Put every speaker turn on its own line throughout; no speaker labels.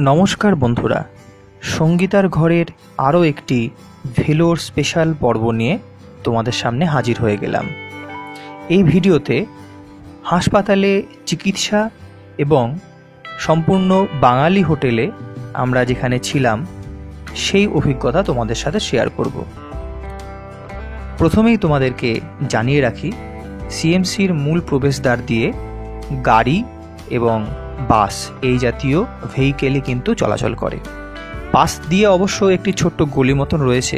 নমস্কার বন্ধুরা, সঙ্গীতার ঘরের আরও একটি ভেলোর স্পেশাল পর্ব নিয়ে তোমাদের সামনে হাজির হয়ে গেলাম। এই ভিডিওতে হাসপাতালে চিকিৎসা এবং সম্পূর্ণ বাঙালি হোটেলে আমরা যেখানে ছিলাম সেই অভিজ্ঞতা তোমাদের সাথে শেয়ার করব। প্রথমেই তোমাদেরকে জানিয়ে রাখি, সিএমসির মূল প্রবেশদ্বার দিয়ে গাড়ি এবং বাস এই জাতীয় ভেহিকেলই কিন্তু চলাচল করে। পাশ দিয়ে অবশ্য একটি ছোট্ট গলি মতন রয়েছে,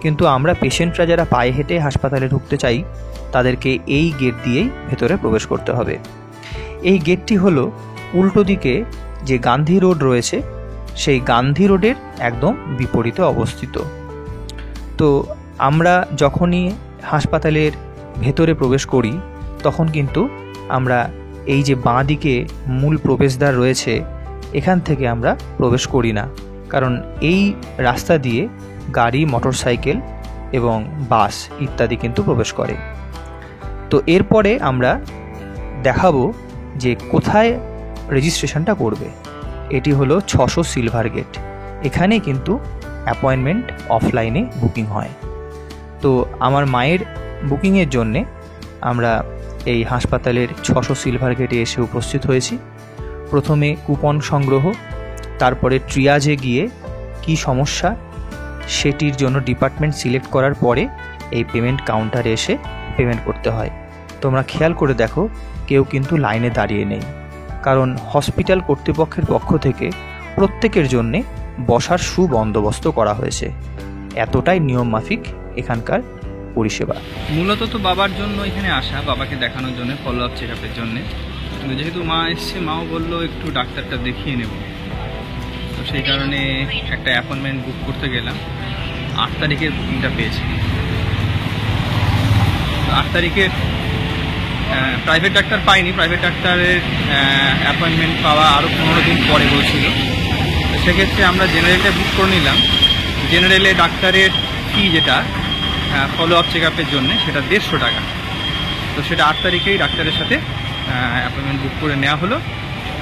কিন্তু আমরা পেশেন্টরা যারা পায়ে হেঁটে হাসপাতালে ঢুকতে চাই তাদেরকে এই গেট দিয়েই ভেতরে প্রবেশ করতে হবে। এই গেটটি হলো উল্টো দিকে যে গান্ধী রোড রয়েছে সেই গান্ধী রোডের একদম বিপরীতে অবস্থিত। তো আমরা যখনই হাসপাতালের ভেতরে প্রবেশ করি তখন কিন্তু আমরা এই যে বাঁ দিকে মূল প্রবেশদ্বার রয়েছে এখান থেকে আমরা প্রবেশ করি না, কারণ এই রাস্তা দিয়ে গাড়ি, মোটরসাইকেল এবং বাস ইত্যাদি কিন্তু প্রবেশ করে। তো এরপরে আমরা দেখাবো যে কোথায় রেজিস্ট্রেশনটা করবে। এটি হলো 600 সিলভার গেট। এখানে কিন্তু অ্যাপয়েন্টমেন্ট অফলাইনে বুকিং হয়। তো আমার মায়ের বুকিংয়ের জন্যে আমরা এই হাসপাতালের 600 সিলভার গেটে এসে উপস্থিত হয়েছি। প্রথমে কুপন সংগ্রহ, তারপরে ট্রিয়াজে গিয়ে কি সমস্যা সেটির জন্য ডিপার্টমেন্ট সিলেক্ট করার পরে এই পেমেন্ট কাউন্টারে এসে পেমেন্ট করতে হয়। তোমরা খেয়াল করে দেখো, কেউ কিন্তু লাইনে দাঁড়িয়ে নেই, কারণ হসপিটাল কর্তৃপক্ষের পক্ষ থেকে প্রত্যেকের জন্যে বসার সুবন্দোবস্ত করা হয়েছে। এতটাই নিয়ম মাফিক এখানকার পরিষেবা।
মূলত তো বাবার জন্য এখানে আসা, বাবাকে দেখানোর জন্য, ফলো আপ চেক আপের জন্যে। কিন্তু যেহেতু মা এসছে, মাও বললো একটু ডাক্তারটা দেখিয়ে নেব, তো সেই কারণে একটা অ্যাপয়েন্টমেন্ট বুক করতে গেলাম। 8 তারিখের বুকিংটা পেয়েছি। 8 তারিখের প্রাইভেট ডাক্তার পাইনি। প্রাইভেট ডাক্তারের অ্যাপয়েন্টমেন্ট পাওয়া আরও 15 দিন পরে বলছিল। তো সেক্ষেত্রে আমরা জেনারেলটা বুক করে নিলাম। জেনারেলে ডাক্তারের ফি যেটা ফলো আপ চেক আপের জন্যে সেটা 150 টাকা। তো সেটা 8 তারিখেই ডাক্তারের সাথে অ্যাপয়েন্টমেন্ট বুক করে নেওয়া হলো।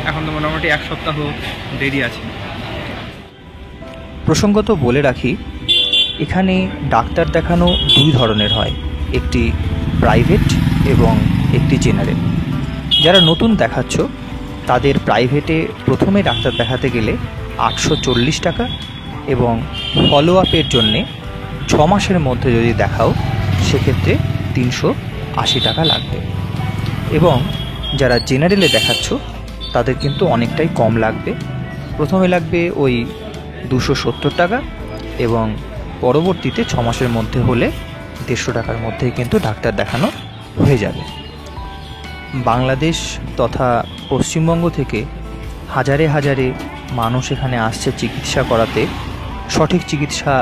এখন তো মোটামুটি 1 সপ্তাহ দেরি আছে।
প্রসঙ্গত বলে রাখি, এখানে ডাক্তার দেখানো 2 ধরনের হয়, একটি প্রাইভেট এবং একটি জেনারেল। যারা নতুন দেখাচ্ছ তাদের প্রাইভেটে প্রথমে ডাক্তার দেখাতে গেলে 840 টাকা এবং ফলো আপের জন্যে 6 মাসের মধ্যে যদি দেখাও সেক্ষেত্রে 380 টাকা লাগবে। এবং যারা জেনারেলে দেখাচ্ছ তাদের কিন্তু অনেকটাই কম লাগবে। প্রথমে লাগবে ওই 270 টাকা এবং পরবর্তীতে 6 মাসের মধ্যে হলে 150 টাকার মধ্যেই কিন্তু ডাক্তার দেখানো হয়ে যাবে। বাংলাদেশ তথা পশ্চিমবঙ্গ থেকে হাজারে হাজারে মানুষ এখানে আসছে চিকিৎসা করাতে, সঠিক চিকিৎসা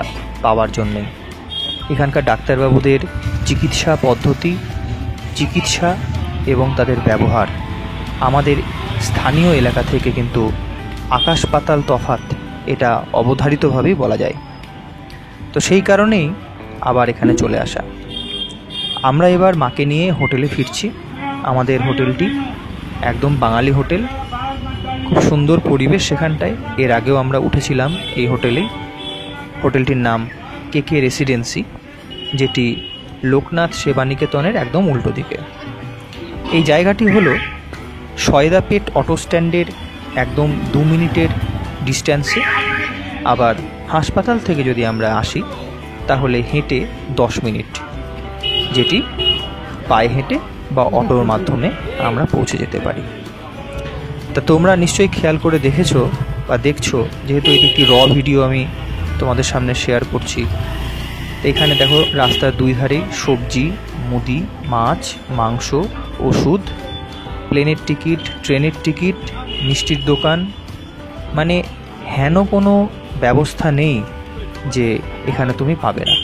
পাওয়ার জন্যে। এখানকার ডাক্তারবাবুদের চিকিৎসা পদ্ধতি, চিকিৎসা এবং তাদের ব্যবহার আমাদের স্থানীয় এলাকা থেকে কিন্তু আকাশ পাতাল তফাৎ, এটা অবধারিতভাবেই বলা যায়। তো সেই কারণেই আবার এখানে চলে আসা। আমরা এবার মাকে নিয়ে হোটেলে ফিরছি। আমাদের হোটেলটি একদম বাঙালি হোটেল, খুব সুন্দর পরিবেশ সেখানটায়। এর আগেও আমরা উঠেছিলাম এই হোটেলেই। হোটেলটির নাম কেকে রেসিডেন্সি, যেটি লোকনাথ সেবানিকেতনের একদম উল্টো দিকে। এই জায়গাটি হলো সয়দাপেট অটো স্ট্যান্ডের একদম 2 মিনিটের ডিস্ট্যান্সে। আবার হাসপাতাল থেকে যদি আমরা আসি তাহলে হেঁটে 10 মিনিট, যেটি পায়ে হেঁটে বা অটোর মাধ্যমে আমরা পৌঁছে যেতে পারি। তা তোমরা নিশ্চয়ই খেয়াল করে দেখেছো বা দেখছো, যেহেতু এটি একটি ভিডিও আমি তোমাদের সামনে শেয়ার করছি। তো এখানে দেখো, রাস্তার 2 ধারেই সবজি, মুদি, মাছ, মাংস, ওষুধ, প্লেনের টিকিট, ট্রেনের টিকিট, মিষ্টির দোকান, মানে হেন কোনো ব্যবস্থা নেই যে এখানে তুমি পাবে না।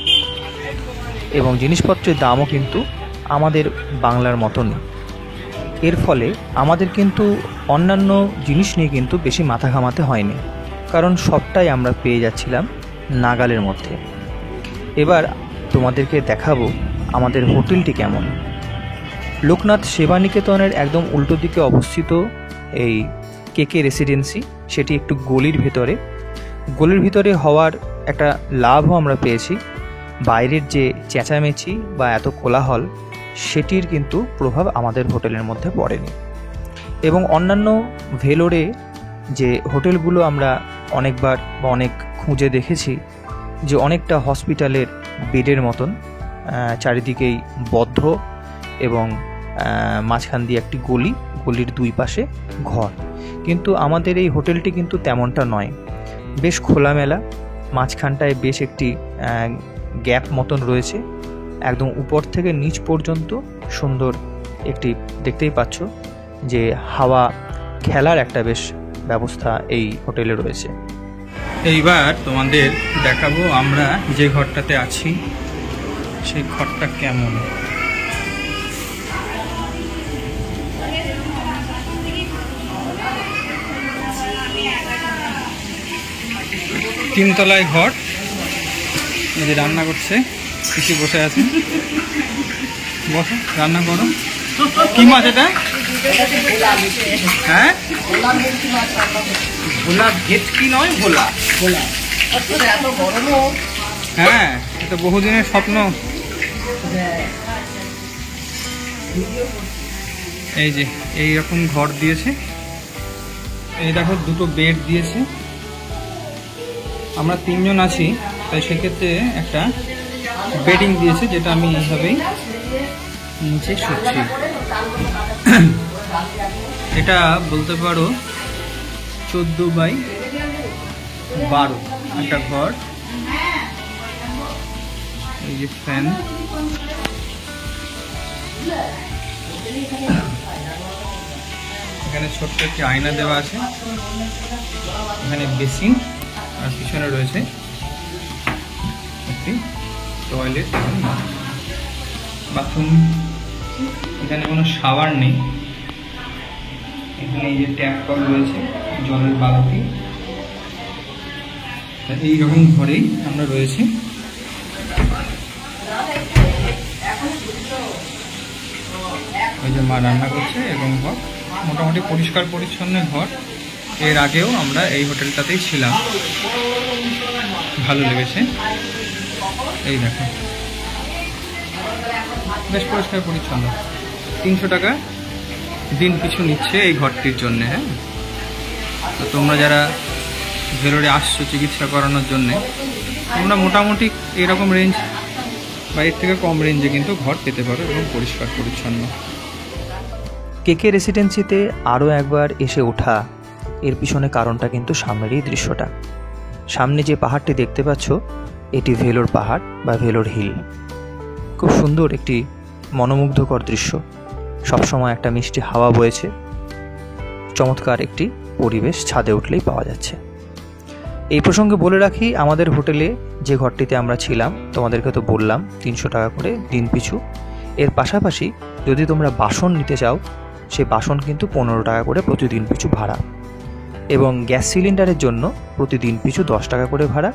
এবং জিনিসপত্রের দামও কিন্তু আমাদের বাংলার মতনই। এর ফলে আমাদের কিন্তু অন্যান্য জিনিস নিয়ে কিন্তু বেশি মাথা ঘামাতে হয়নি, কারণ সবটাই আমরা পেয়ে যাচ্ছিলাম নাগালের মধ্যে। এবার তোমাদেরকে দেখাবো আমাদের হোটেলটি কেমন। লোকনাথ সেবানিকেতনের একদম উল্টো দিকে অবস্থিত এই কেকে রেসিডেন্সি, সেটি একটু গলির ভিতরে হওয়ার একটা লাভও আমরা পেয়েছি। বাইরের যে চেঁচামেচি বা এত কোলাহল, সেটির কিন্তু প্রভাব আমাদের হোটেলের মধ্যে পড়েনি। এবং অন্যান্য ভেলোরে যে হোটেলগুলো আমরা অনেকবার বা অনেক খুঁজে দেখেছি, যে অনেকটা হসপিটালের বেডের মতন, চারিদিকেই বদ্ধ এবং মাঝখান দিয়ে একটি গলির দুই পাশে ঘর। কিন্তু আমাদের এই হোটেলটি কিন্তু তেমনটা নয়, বেশ খোলামেলা। মাঝখানটায় বেশ একটি গ্যাপ মতন রয়েছে, একদম উপর থেকে নিচ পর্যন্ত সুন্দর একটি, দেখতেই পাচ্ছ যে হাওয়া খেলার একটা বেশ ব্যবস্থা এই হোটেলে রয়েছে।
এইবার তোমাদের দেখাবো আমরা যে ঘরটাতে আছি সেই ঘরটা কেমন। তিনতলায় ঘর, এই যে রান্না করছে, পিসি বসে আছে। বসো, রান্না করো। কি মাছ এটা? হ্যাঁ, ভোলা ভেটকি নয়, ভোলা। হ্যাঁ, এটা বহুদিনের স্বপ্ন। এই যে এইরকম ঘর দিয়েছে, এই দেখো দুটো বেড দিয়েছে। আমরা 3 জন আছি, তাই সেক্ষেত্রে একটা বেডিং দিয়েছে, যেটা আমি এইভাবেই নিচে শুচ্ছি। এটা বলতে পারো 14x12 একটা ঘর। এই যে ফ্যান, এখানে ছোট্ট একটি আয়না দেওয়া আছে, এখানে বেসিন, আর পিছনে রয়েছে একটি টয়লেট, বাথরুম। এখানে কোনো শাওয়ার নেই, এখানে এই যে ট্যাপ কল রয়েছে, জলের বালতি। এইরকম ঘরেই আমরা রয়েছি। ওই যে মা রান্না করছে, এরকম ঘর, মোটামুটি পরিষ্কার পরিচ্ছন্ন ঘর। এর আগেও আমরা এই হোটেলটাতেই ছিলাম, ভালো লেগেছে। এই দেখো, বেশ পরিষ্কার পরিচ্ছন্ন। 300 টাকা দিন পিছু নিচ্ছে এই ঘরটির জন্যে। হ্যাঁ, তো তোমরা যারা ভেলোরে আসছো চিকিৎসা করানোর জন্যে, তোমরা মোটামুটি এরকম রেঞ্জ বা এর থেকে কম রেঞ্জে কিন্তু ঘর পেতে পারো এবং পরিষ্কার পরিচ্ছন্ন।
কেকে রেসিডেন্সিতে আরও একবার এসে ওঠা এর পিছনে কারণটা কিন্তু সামনের এই দৃশ্যটা। সামনে যে পাহাড়টি দেখতে পাচ্ছ, এটি ভেলোর পাহাড় বা ভেলোর হিল। খুব সুন্দর একটি মনোমুগ্ধকর দৃশ্য, সবসময় একটা মিষ্টি হাওয়া বইছে, চমৎকার একটি পরিবেশ ছাদে উঠলেই পাওয়া যাচ্ছে। এই প্রসঙ্গে বলে রাখি, আমাদের হোটেলে যে ঘরটিতে আমরা ছিলাম, তোমাদেরকে তো বললাম 300 টাকা করে দিন পিছু। এর পাশাপাশি যদি তোমরা বাসন নিতে চাও, সে বাসন কিন্তু 15 টাকা করে প্রতিদিন পিছু ভাড়া, এবং গ্যাস সিলিন্ডারের জন্য প্রতিদিন পিছু 10 টাকা করে ভাড়া,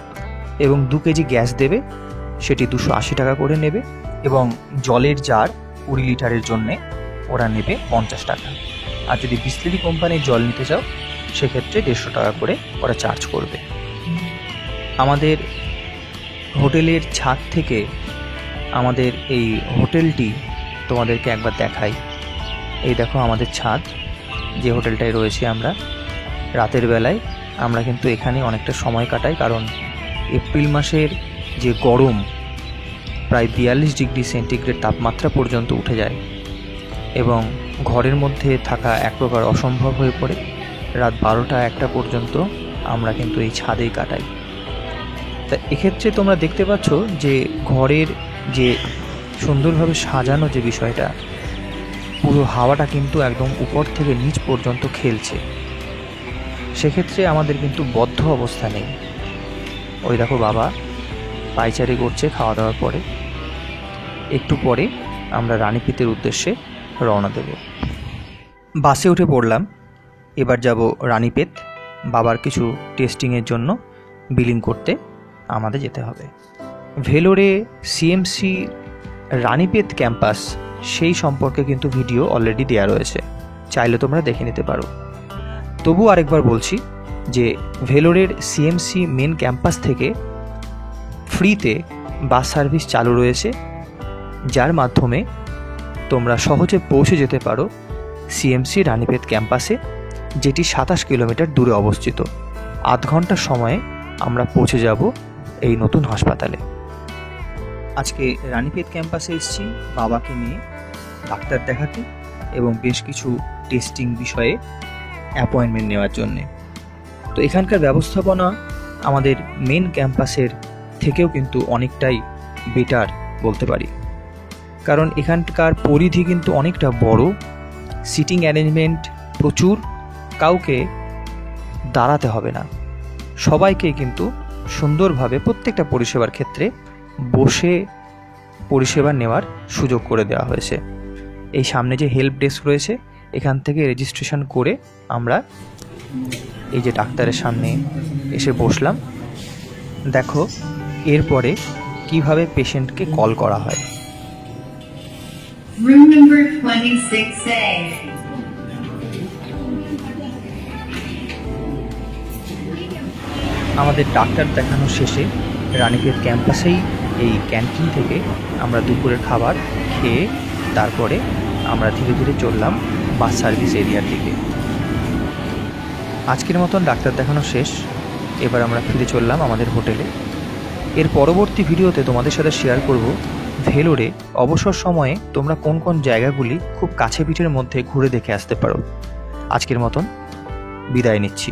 এবং 2 কেজি গ্যাস দেবে, সেটি 280 টাকা করে নেবে, এবং জলের জার 20 লিটারের জন্যে ওরা নেবে 50 টাকা। আর যদি বিসলেরি কোম্পানির জল নিতে চাও, সেক্ষেত্রে 150 টাকা করে ওরা চার্জ করবে। আমাদের হোটেলের ছাদ থেকে আমাদের এই হোটেলটি তোমাদেরকে একবার দেখাই। এই দেখো আমাদের ছাদ, যে হোটেলটায় রয়েছি আমরা। রাতের বেলায় আমরা কিন্তু এখানে অনেকটা সময় কাটাই, কারণ এপ্রিল মাসের যে গরম, প্রায় 42 ডিগ্রি সেন্টিগ্রেড তাপমাত্রা পর্যন্ত উঠে যায়, এবং ঘরের মধ্যে থাকা এক প্রকার অসম্ভব হয়ে পড়ে। রাত 12টা-1টা পর্যন্ত আমরা কিন্তু এই ছাদেই কাটাই। তা এক্ষেত্রে তোমরা দেখতে পাচ্ছ যে ঘরের যে সুন্দরভাবে সাজানো যে বিষয়টা, পুরো হাওয়াটা কিন্তু একদম উপর থেকে নিচ পর্যন্ত খেলছে। সেক্ষেত্রে আমাদের কিন্তু বদ্ধ অবস্থা নেই। ওই দেখো বাবা পায়চারি করছে খাওয়া দাওয়ার পরে। একটু পরে আমরা রানীপীতের উদ্দেশ্যে রওনা দেব। বাসে উঠে পড়লাম, এবার যাব রানীপেত। বাবার কিছু টেস্টিংয়ের জন্য বিলিং করতে আমাদের যেতে হবে। ভেলোরে সিএমসি রানীপেত ক্যাম্পাস, সেই সম্পর্কে কিন্তু ভিডিও অলরেডি দেওয়া রয়েছে, চাইলে তোমরা দেখে নিতে পারো। তবু আরেকবার বলছি যে ভেলোরের সিএমসি মেন ক্যাম্পাস থেকে ফ্রিতে বাস সার্ভিস চালু রয়েছে, যার মাধ্যমে তোমরা সহজে পৌঁছে যেতে পারো সিএমসি রানীপেত ক্যাম্পাসে, যেটি 27 কিলোমিটার দূরে অবস্থিত। আধ ঘন্টার সময়ে আমরা পৌঁছে যাব এই নতুন হাসপাতালে। আজকে রানীপেত ক্যাম্পাসে এসেছি বাবাকে নিয়ে ডাক্তার দেখাতে এবং বেশ কিছু টেস্টিং বিষয়ে অ্যাপয়েন্টমেন্ট নেওয়ার জন্যে। তো এখানকার ব্যবস্থাপনা আমাদের মেন ক্যাম্পাসের থেকেও কিন্তু অনেকটাই বেটার বলতে পারি, কারণ এখানকার পরিধি কিন্তু অনেকটা বড়, সিটিং অ্যারেঞ্জমেন্ট প্রচুর, কাউকে দাঁড়াতে হবে না, সবাইকে কিন্তু সুন্দরভাবে প্রত্যেকটা পরিষেবার ক্ষেত্রে বসে পরিষেবা নেওয়ার সুযোগ করে দেওয়া হয়েছে। এই সামনে যে হেল্প ডেস্ক রয়েছে, এখান থেকে রেজিস্ট্রেশন করে আমরা এই যে ডাক্তারের সামনে এসে বসলাম। দেখো এরপরে কিভাবে পেশেন্টকে কল করা হয়।
Room number 26A.
আমাদের ডাক্তার দেখানো শেষে রানীপেত ক্যাম্পাসেই এই ক্যান্টিন থেকে আমরা দুপুরের খাবার খেয়ে তারপরে আমরা ধীরে ধীরে চললাম বাস সার্ভিস এরিয়ার দিকে। আজকের মতন ডাক্তার দেখানো শেষ, এবার আমরা ফিরে চললাম আমাদের হোটেলে। এর পরবর্তী ভিডিওতে তোমাদের সাথে শেয়ার করব ভেলোরে অবসর সময়ে তোমরা কোন কোন জায়গাগুলি খুব কাছে পিঠের মধ্যে ঘুরে দেখে আসতে পারো। আজকের মতন বিদায় নিচ্ছি।